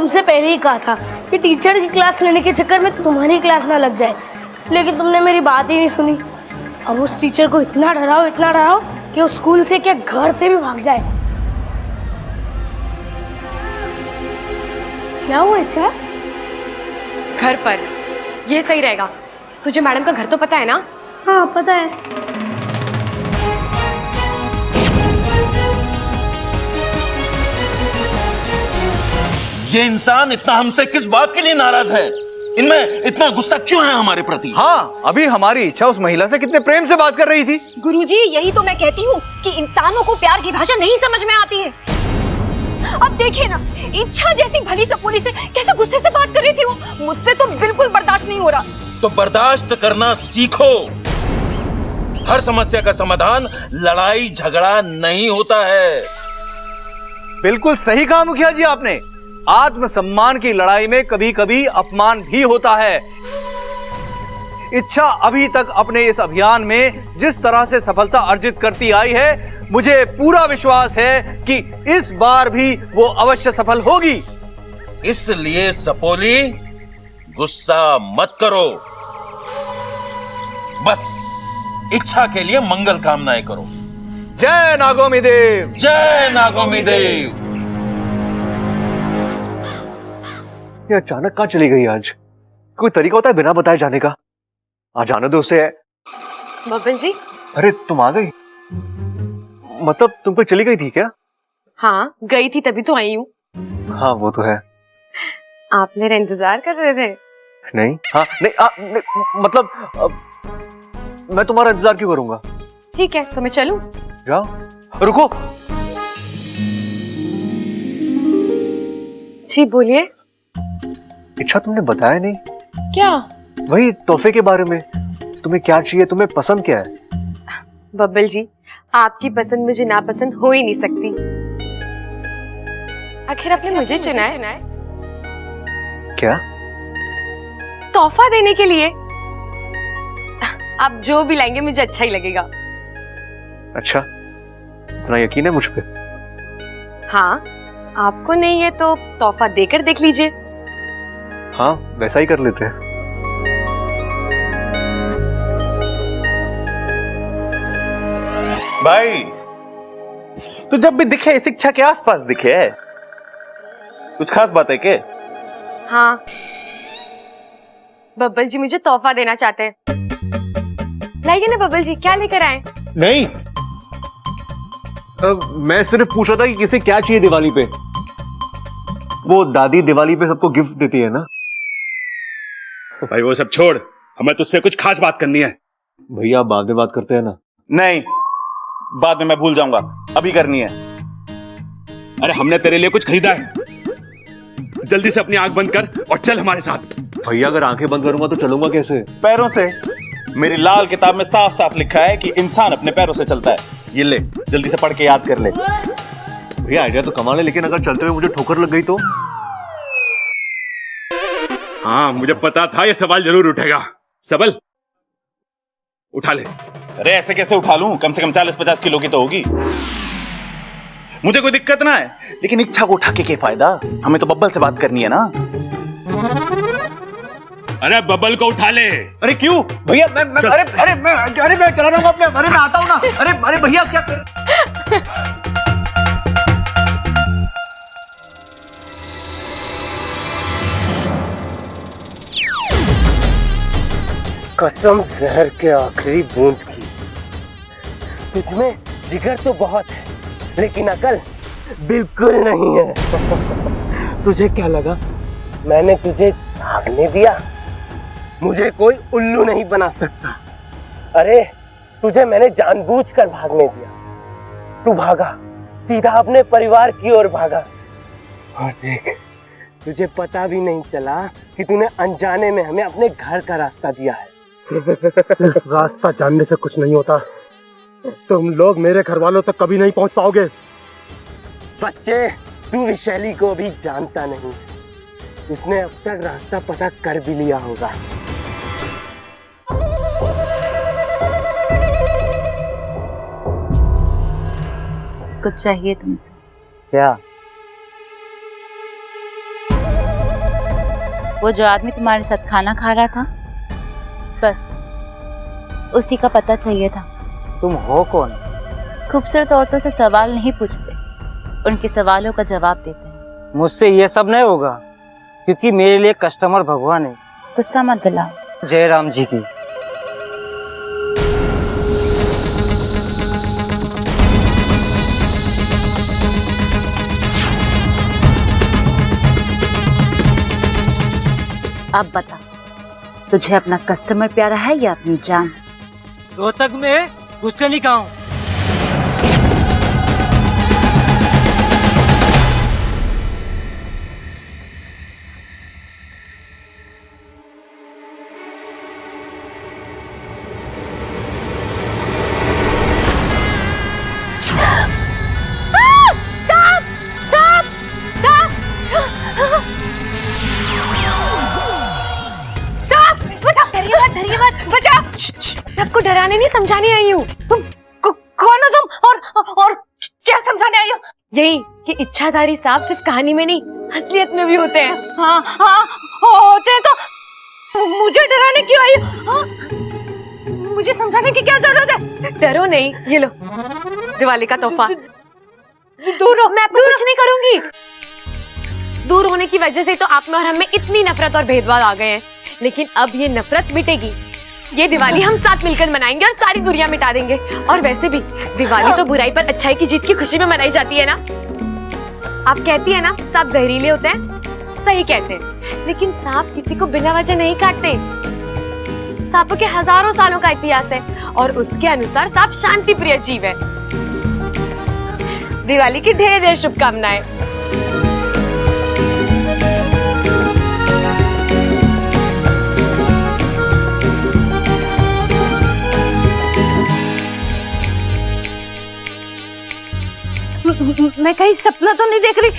तुमसे पहले ही कहा था कि टीचर की क्लास लेने के चक्कर में तुम्हारी क्लास ना लग जाए, लेकिन तुमने मेरी बात ही नहीं सुनी। अब उस टीचर को इतना डराओ कि वो स्कूल से क्या घर से भी भाग जाए। क्या हुआ इच्छा? घर पर ये सही रहेगा। तुझे मैडम का घर तो पता है ना? हाँ पता है। ये इंसान इतना हमसे किस बात के लिए नाराज है? इनमें इतना गुस्सा क्यों है हमारे प्रति? हाँ, अभी हमारी इच्छा उस महिला से कितने प्रेम से बात कर रही थी। गुरुजी, यही तो मैं कहती हूँ कि इंसानों को प्यार की भाषा नहीं समझ में आती है। अब देखिए ना, इच्छा जैसी भली सपोली से कैसे गुस्से से बात कर रही थी वो। मुझसे तो बिल्कुल बर्दाश्त नहीं हो रहा। तो बर्दाश्त करना सीखो। हर समस्या का समाधान लड़ाई झगड़ा नहीं होता है। बिल्कुल सही कहा मुखिया जी आपने। आत्मसम्मान की लड़ाई में कभी कभी अपमान भी होता है। इच्छा अभी तक अपने इस अभियान में जिस तरह से सफलता अर्जित करती आई है, मुझे पूरा विश्वास है कि इस बार भी वो अवश्य सफल होगी। इसलिए सपोली, गुस्सा मत करो। बस इच्छा के लिए मंगल कामनाएं करो। जय नागोमी देव। जय नागोमी देव। ये अचानक कहाँ चली गई आज? कोई तरीका होता है बिना बताए जाने का? आ जाने दो उसे। बबल जी। अरे तुम आ गई? मतलब तुम कोई चली गई थी क्या? हाँ, गई थी तभी तो आई हूँ। हाँ वो तो है। आप मेरा इंतजार कर रहे थे? नहीं, हाँ नहीं, मतलब मैं तुम्हारा इंतजार क्यों करूंगा? ठीक है, तो मैं चलूं? जाओ। रुको। जी बोलिए। इच्छा तुमने बताया नहीं। क्या? वही तोहफे के बारे में। तुम्हें क्या चाहिए, तुम्हें पसंद क्या है? बब्बल जी, आपकी पसंद मुझे नापसंद हो ही नहीं सकती। आखिर आपने मुझे चुना है। क्या? तोहफा देने के लिए। आप जो भी लाएंगे मुझे अच्छा ही लगेगा। अच्छा, इतना यकीन है मुझ पे? हाँ, आपको नहीं है तो तोहफा देकर देख लीजिए। हाँ, वैसा ही कर लेते हैं। भाई, तू जब भी दिखे इस इच्छा के आसपास दिखे। कुछ खास बात है क्या? हाँ, बब्बल जी मुझे तोहफा देना चाहते हैं। लाइए ना बब्बल जी, क्या लेकर आए? नहीं, मैं सिर्फ पूछ रहा था कि किसे क्या चाहिए दिवाली पे। वो दादी दिवाली पे सबको गिफ्ट देती है ना। भाई वो सब छोड़, हमें तुझसे कुछ खास बात करनी है। भैया बाद में बात करते हैं ना। नहीं, बाद में मैं भूल जाऊंगा, अभी करनी है। अरे हमने तेरे लिए कुछ खरीदा है, जल्दी से अपनी आंख बंद कर और चल हमारे साथ। भैया अगर आंखें बंद करूंगा तो चलूंगा कैसे? पैरों से। मेरी लाल किताब में साफ साफ लिखा है कि इंसान अपने पैरों से चलता है। ये ले, जल्दी से पढ़ के याद कर ले। भैया आइडिया तो कमाल है, लेकिन अगर चलते हुए मुझे ठोकर लग गई तो? हाँ, मुझे पता था ये सवाल जरूर उठेगा। सबल, उठा ले। अरे ऐसे कैसे उठा लूं? कम से कम 40-50 किलो की तो होगी। मुझे कोई दिक्कत ना है, लेकिन इच्छा को उठा के क्या फायदा? हमें तो बब्बल से बात करनी है ना। अरे बबल को उठा ले। अरे क्यों भैया? मैं चला रहा हूँ अपने। अरे मैं आता हूँ ना। अरे भैया क्या कसम जहर के आखिरी बूंद की। तुझमें जिगर तो बहुत है, लेकिन अकल बिल्कुल नहीं है। तुझे क्या लगा मैंने तुझे भागने दिया? मुझे कोई उल्लू नहीं बना सकता। अरे तुझे मैंने जानबूझकर भागने दिया। तू भागा, सीधा अपने परिवार की ओर भागा। और देख, तुझे पता भी नहीं चला कि तूने अनजाने में हमें अपने घर का रास्ता दिया है। सिर्फ रास्ता जानने से कुछ नहीं होता। तुम लोग मेरे घर वालों तक कभी नहीं पहुंच पाओगे। बच्चे, तू विशैली को भी जानता नहीं। उसने अब तक रास्ता पता कर भी लिया होगा। कुछ चाहिए तुमसे? क्या? वो जो आदमी तुम्हारे साथ खाना खा रहा था, बस उसी का पता चाहिए था। तुम हो कौन? खूबसूरत औरतों से सवाल नहीं पूछते, उनके सवालों का जवाब देते हैं। मुझसे ये सब नहीं होगा, क्योंकि मेरे लिए कस्टमर भगवान है। गुस्सा मत दिलाओ। जय राम जी की। अब बता, तुझे अपना कस्टमर प्यारा है या अपनी जान? रोहतक में गुस्से नहीं खाऊं। आपको डराने नहीं समझाने आई हूँ। तुम कौन हो तुम और क्या समझाने आई हो? यही कि इच्छाधारी सांप सिर्फ कहानी में नहीं असलियत में भी होते हैं। हाँ हाँ होते हैं, तो मुझे डराने क्यों आई हो? हाँ? मुझे समझाने की क्या जरूरत है? डरो नहीं, ये लो दिवाली का तोहफा। दूर हो, मैं आपको कुछ नहीं करूंगी। दूर होने की वजह से तो आप में और हम में इतनी नफरत और भेदभाव आ गए हैं, लेकिन अब ये नफरत मिटेगी। ये दिवाली हम साथ मिलकर मनाएंगे और सारी दुनिया मिटा देंगे। और वैसे भी दिवाली तो बुराई पर अच्छाई की जीत की खुशी में मनाई जाती है ना। आप कहती है ना सांप जहरीले होते हैं, सही कहते हैं, लेकिन सांप किसी को बिना वजह नहीं काटते। सांपों के हजारों सालों का इतिहास है और उसके अनुसार सांप शांति प्रिय जीव है। दिवाली की ढेर ढेर शुभकामनाएं। मैं कहीं सपना तो नहीं देख रही?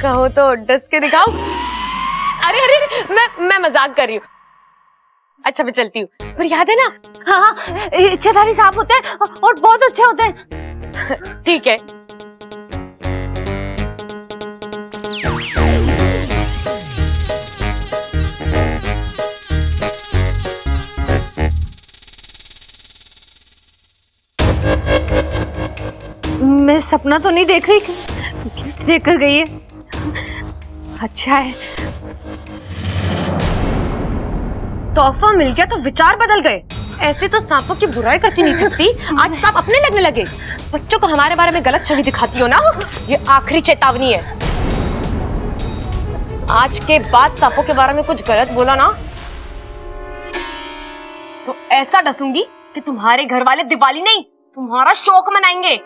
कहो तो डस के दिखाओ। अरे अरे मैं मजाक कर रही हूँ। अच्छा मैं चलती हूँ, पर याद है ना? हाँ इच्छाधारी सांप होते हैं और बहुत अच्छे होते हैं। ठीक है। मैं सपना तो नहीं देख रही, गिफ्ट देकर गई है। अच्छा है, तोहफा मिल गया तो विचार बदल गए। ऐसे तो सांपों की बुराई करती नहीं थकती, आज सांप अपने लगने लगे। बच्चों को हमारे बारे में गलत छवि दिखाती हो ना, ये आखिरी चेतावनी है। आज के बाद सांपों के बारे में कुछ गलत बोला ना तो ऐसा डसूंगी कि तुम्हारे घर वाले दिवाली नहीं तुम्हारा शौक मनाएंगे।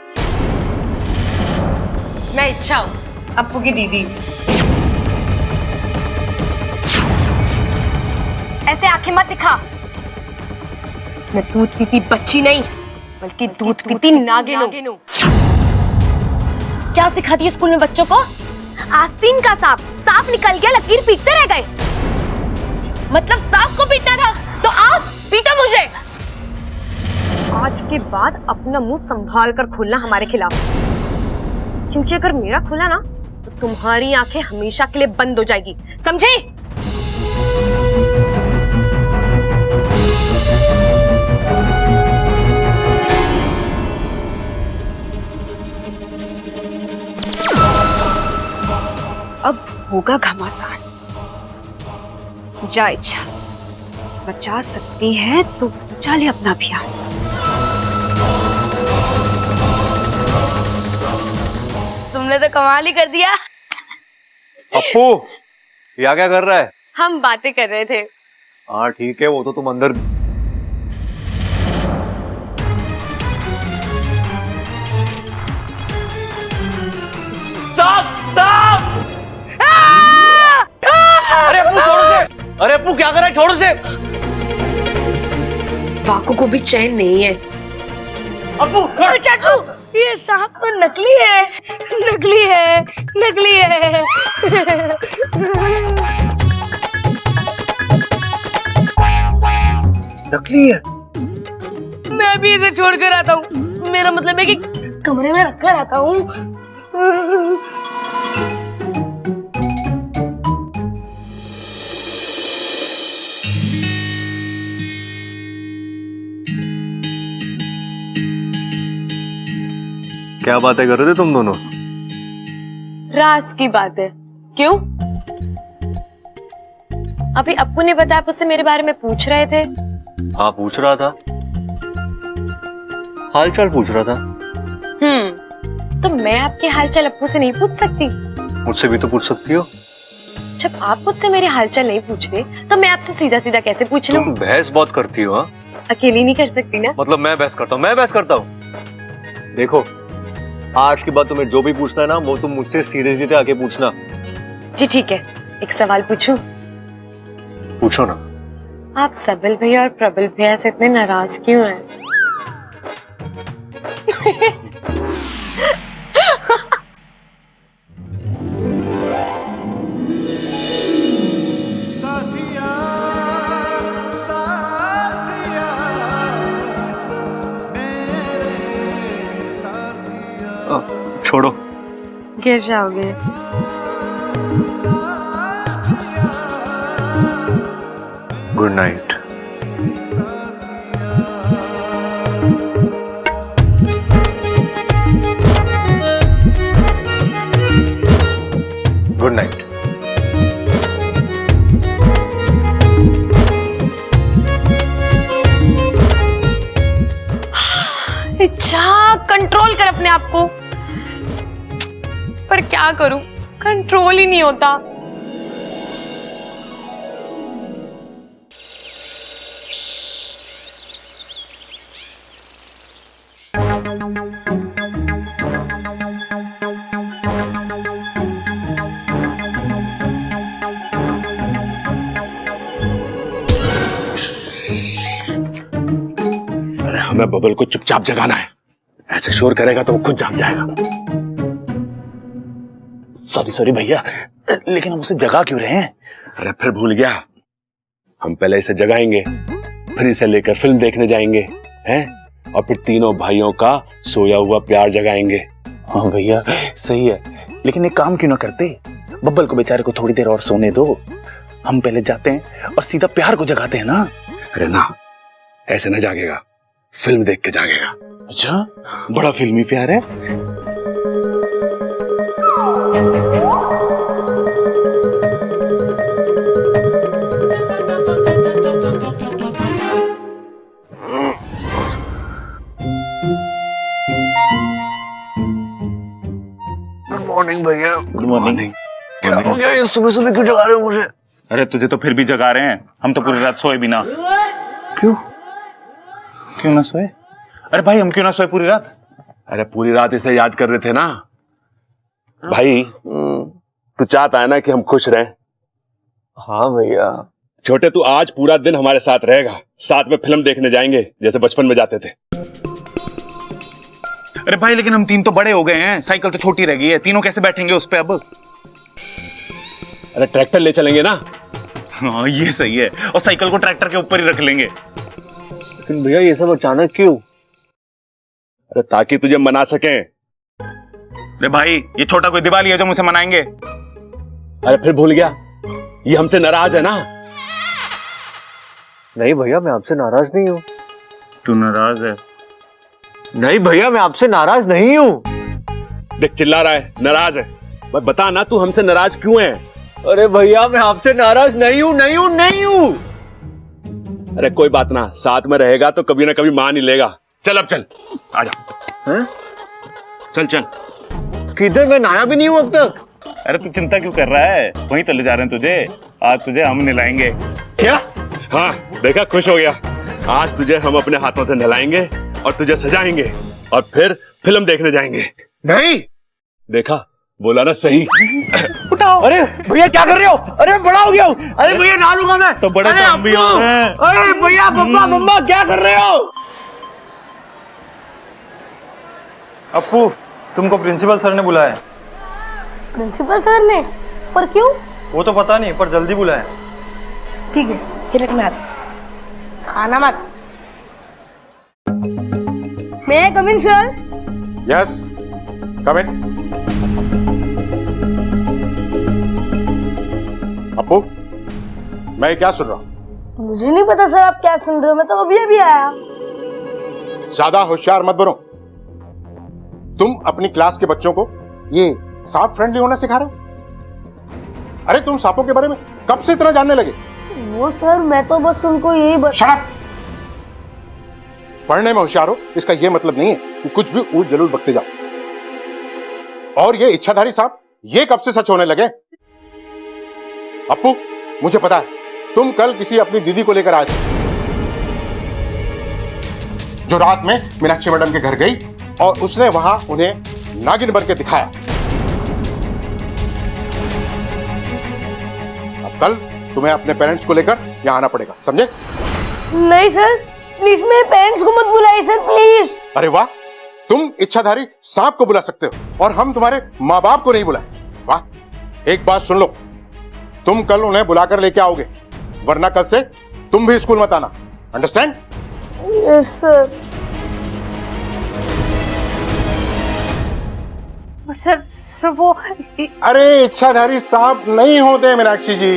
मैं इच्छा हूं अप्पू की दीदी। ऐसे आंखें मत दिखा। मैं दूध पीती बच्ची नहीं बल्कि दूध पीती नागिन हूं। क्या सिखाती है स्कूल में बच्चों को? आस्तीन का सांप निकल गया, लकीर पीटते रह गए। मतलब सांप को पीटना था तो आओ पीटो मुझे। आज के बाद अपना मुंह संभाल कर खोलना हमारे खिलाफ, क्योंकि अगर मेरा खुला ना तो तुम्हारी आंखें हमेशा के लिए बंद हो जाएगी, समझे? अब होगा घमासान। जा इच्छा, बचा सकती है तो बचा ले अपना अभियान। तुमने तो कमाल ही कर दिया। अप्पू, या क्या कर रहा है? हम बातें कर रहे थे। हाँ ठीक है, वो तो तुम अंदर। सांप! सांप! अरे अप्पू छोड़ उसे! अरे अप्पू क्या कर रहा है? छोड़ उसे! बाकू को भी चैन नहीं है। अप्पू चाचू, ये सांप तो नकली है, नकली है, नकली है। नकली है? मैं भी इसे छोड़ कर आता हूँ। मेरा मतलब है कि कमरे में रख कर आता हूँ। क्या बातें कर रहे थे तुम दोनों? राज की बात है। क्यों? अभी अप्पू ने बताया, आप उससे मेरे बारे में पूछ रहे थे। हाँ पूछ रहा था, हाल चाल पूछ रहा था। तो मैं आपके हालचाल अप्पू से नहीं पूछ सकती? मुझसे भी तो पूछ सकती हो। जब आप मुझसे मेरे हालचाल नहीं पूछ रहे तो मैं आपसे सीधा सीधा कैसे पूछ लूं? तुम बहस बहुत करती हो। हाँ अकेली नहीं कर सकती ना। मतलब मैं बहस करता हूँ? मैं बहस करता हूँ? देखो आज के बाद तुम्हें जो भी पूछना है ना वो तुम मुझसे सीधे सीधे आके पूछना। जी ठीक है, एक सवाल पूछूं? पूछो ना। आप सबल भैया और प्रबल भैया से इतने नाराज क्यों हैं? छोड़ो, गिर जाओगे। Good night. Good night. इच्छा कंट्रोल कर अपने आप को, पर क्या करूं, कंट्रोल ही नहीं होता। अरे हमें बबल को चुपचाप जगाना है, ऐसे शोर करेगा तो वो खुद जाग जाएगा। सॉरी सॉरी भैया, लेकिन हम उसे जगा क्यों रहे हैं? अरे फिर भूल गया, हम पहले इसे जगाएंगे, फिर इसे लेकर फिल्म देखने जाएंगे, हैं? और फिर तीनों भाइयों का सोया हुआ प्यार जगाएंगे। हाँ भैया सही है, लेकिन एक काम क्यों ना करते, बब्बल को बेचारे को थोड़ी देर और सोने दो, हम पहले जाते हैं और सीधा प्यार को जगाते हैं ना। अरे ना, ऐसे ना जागेगा, फिल्म देख के जागेगा। अच्छा, बड़ा फिल्मी प्यार है। गुड मॉर्निंग भैया। Good morning. क्या हो गया, ये सुबह सुबह क्यों जगा रहे हो मुझे? अरे तुझे तो फिर भी जगा रहे हैं, हम तो पूरी रात सोए भी ना। क्यों क्यों ना सोए? अरे भाई हम क्यों ना सोए पूरी रात? अरे पूरी रात इसे याद कर रहे थे ना भाई। तू चाहता है ना कि हम खुश रहें? हाँ भैया। छोटे तू आज पूरा दिन हमारे साथ रहेगा, साथ में फिल्म देखने जाएंगे जैसे बचपन में जाते थे। अरे भाई लेकिन हम तीन तो बड़े हो गए हैं, साइकिल तो छोटी रह गई है, तीनों कैसे बैठेंगे उस पे अब? अरे ट्रैक्टर ले चलेंगे ना। हाँ ये सही है, और साइकिल को ट्रैक्टर के ऊपर ही रख लेंगे। लेकिन भैया ये सब अचानक क्यों? अरे ताकि तुझे मना सकें। अरे भाई ये छोटा कोई दिवाली है जो मुझे मनाएंगे? अरे फिर भूल गया, ये हमसे नाराज है ना। नहीं भैया मैं आपसे नाराज नहीं हूँ। तू नाराज है? नहीं भैया मैं आपसे नाराज नहीं हूँ। देख चिल्ला रहा है, नाराज है। भाई बता ना तू हमसे नाराज क्यों है? अरे भैया मैं आपसे नाराज नहीं हूँ, नहीं हूँ, नहीं हूँ। अरे कोई बात ना, साथ में रहेगा तो कभी ना कभी मान ही लेगा। चल अब चल, आजा। हैं? चल चल। किधर? मैं नहाया भी नहीं हूँ अब तक। अरे तू चिंता क्यों कर रहा है, वहीं तो ले जा रहे हैं तुझे, आज तुझे हम नहलाएंगे। क्या? हाँ देखा, खुश हो गया। आज तुझे हम अपने हाथों से नहलाएंगे और तुझे सजाएंगे और फिर फिल्म देखने जाएंगे। नहीं। देखा, बोला ना सही। उठाओ। अरे भैया क्या कर रहे हो? अरे बड़ा हो गया हूँ। अरे भैया नहा लूंगा मैं। तो बड़े काम भी होते हैं। अरे भैया मम्मा मम्मा क्या कर रहे हो? अप्पू तुमको प्रिंसिपल सर ने बुलाया। प्रिंसिपल सर ने? पर क्यों? वो तो पता नहीं, पर जल्दी बुलाया। ठीक है, ये रख मैं आता हूं। खाना मत। मैं कम इन सर? यस कम इन। अप्पू मैं क्या सुन रहा हूं? मुझे नहीं पता सर आप क्या सुन रहे हो, मैं तो अभी अभी आया। ज्यादा होशियार मत बनो। तू तुम अपनी क्लास के बच्चों को ये सांप फ्रेंडली होना सिखा रहे हो? अरे तुम सांपों के बारे में कब से इतना जानने लगे? वो सर, मैं तो बस उनको यही शट अप! पढ़ने में होशियार हो इसका यह मतलब नहीं है कि कुछ भी ऊल जलूल बकते जाओ। और ये इच्छाधारी सांप ये कब से सच होने लगे? अप्पू, मुझे पता है तुम कल किसी अपनी दीदी को लेकर आए थे जो रात में मीनाक्षी मैडम के घर गई और उसने वहां उन्हें नागिन बन के दिखाया। अब कल तुम्हें अपने पेरेंट्स को लेकर यहां आना पड़ेगा, समझे? नहीं सर, प्लीज मेरे पेरेंट्स को मत बुलाइए सर, प्लीज। अरे वाह, तुम इच्छाधारी सांप को बुला सकते हो और हम तुम्हारे माँ बाप को नहीं बुलाए। वाह! एक बात सुन लो, तुम कल उन्हें बुलाकर लेके आओगे, वरना कल से तुम भी स्कूल मत आना। अंडरस्टैंड? Yes sir. सर वो अरे इच्छाधारी सांप नहीं होते मीनाक्षी जी।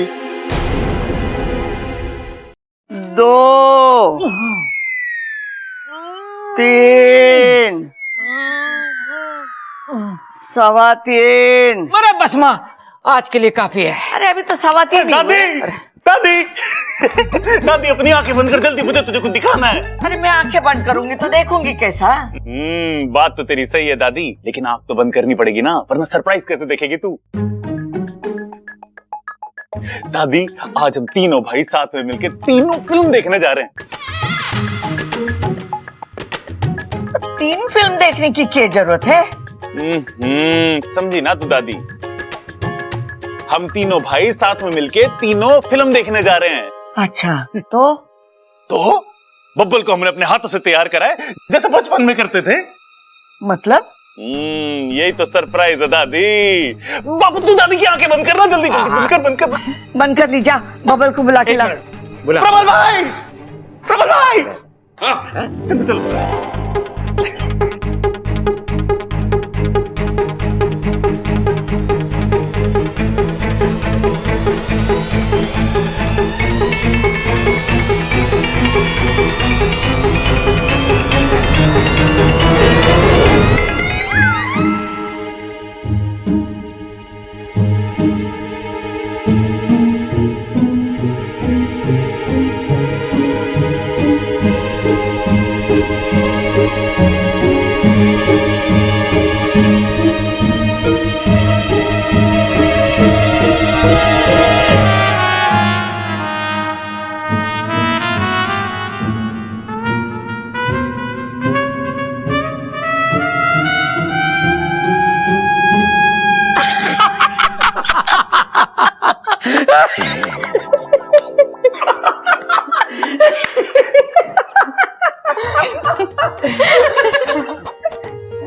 2 3 3:15। अरे बस माँ, आज के लिए काफी है। अरे अभी तो 3:15 दादी, दादी, दादी अपनी आंखें बंद कर, जल्दी, मुझे तुझे कुछ दिखाना है। अरे मैं आंखें बंद करूंगी तो देखूंगी कैसा? बात तो तेरी सही है दादी, लेकिन आंख तो बंद करनी पड़ेगी ना, वरना सरप्राइज कैसे देखेगी तू? दादी, आज हम तीनों भाई साथ में मिलकर तीनों फिल्म देखने जा रहे हैं। 3 फिल्म देखने की क्या जरूरत है? समझी ना तू दादी, हम तीनों भाई साथ में मिलके तीनों फिल्म देखने जा रहे हैं। अच्छा, तो बब्बल को हमने अपने हाथों से तैयार करा है, जैसे बचपन में करते थे। मतलब? यही तो सरप्राइज है दादी। बाबू तू दादी की आंखें बंद करना, जल्दी बंद कर। बंद कर ली, जा बबल को बुला के ला। प्रबल भाई, प्रबल भाई, चलो।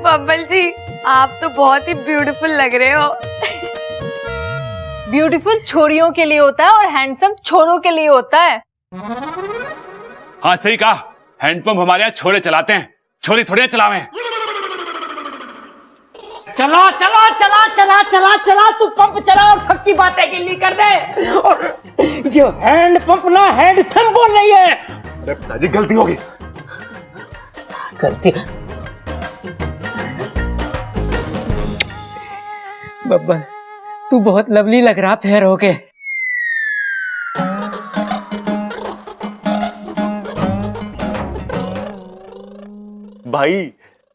बब्बल जी, आप तो बहुत ही ब्यूटीफुल लग रहे हो। ब्यूटीफुल छोरियों के लिए होता है और हैंडसम छोरों के लिए होता है। हाँ सही कहा, हैंडपंप हमारे यहाँ छोरे चलाते हैं, छोरी थोड़ी चलावे। चला चला चला चला चला चला, तू पंप चला और सबकी बातें गिल्ली कर दे। और ये हैंड पंप ना हैंडसम बोल रही है। अरे पिताजी, गलती होगी। गलती? बब्बल, तू बहुत लवली लग रहा फेयर होके। भाई,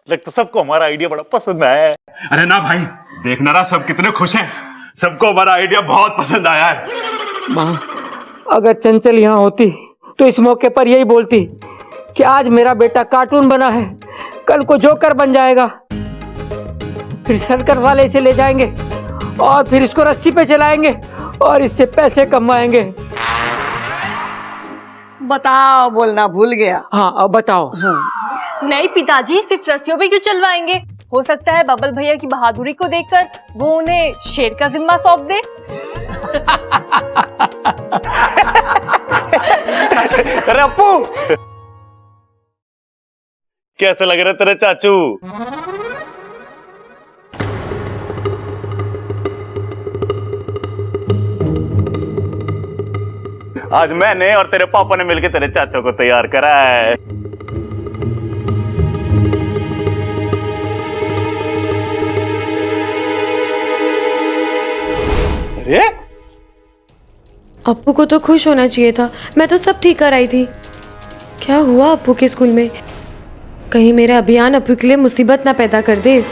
लगता सबको हमारा आइडिया बड़ा पसंद आया है। अरे ना भाई, देखना रहा सब कितने खुश हैं, सबको हमारा आइडिया बहुत पसंद आया है। माँ, अगर चंचल यहाँ होती तो इस मौके पर यही बोलती कि आज मेरा बेटा कार्टून बना है, कल को जोकर बन जाएगा, फिर सर्कस वाले इसे ले जाएंगे और फिर इसको रस्सी पे चलाएंगे और इससे पैसे कमाएंगे। बताओ, बोलना भूल गया। हाँ, अब बताओ। नहीं पिताजी, सिर्फ रस्सियों पे क्यों चलवाएंगे? हो सकता है बबल भैया की बहादुरी को देखकर वो उन्हें शेर का जिम्मा सौंप दे। अरे अप्पू, कैसे लग रहे तेरे चाचू? आज मैंने और तेरे पापा ने मिलकर तेरे चाचू को तैयार करा है। अप्पू को तो खुश होना चाहिए था, मैं तो सब ठीक कर आई थी। क्या हुआ अप्पू के स्कूल में? कहीं मेरा अभियान अप्पू के लिए मुसीबत ना पैदा कर दे।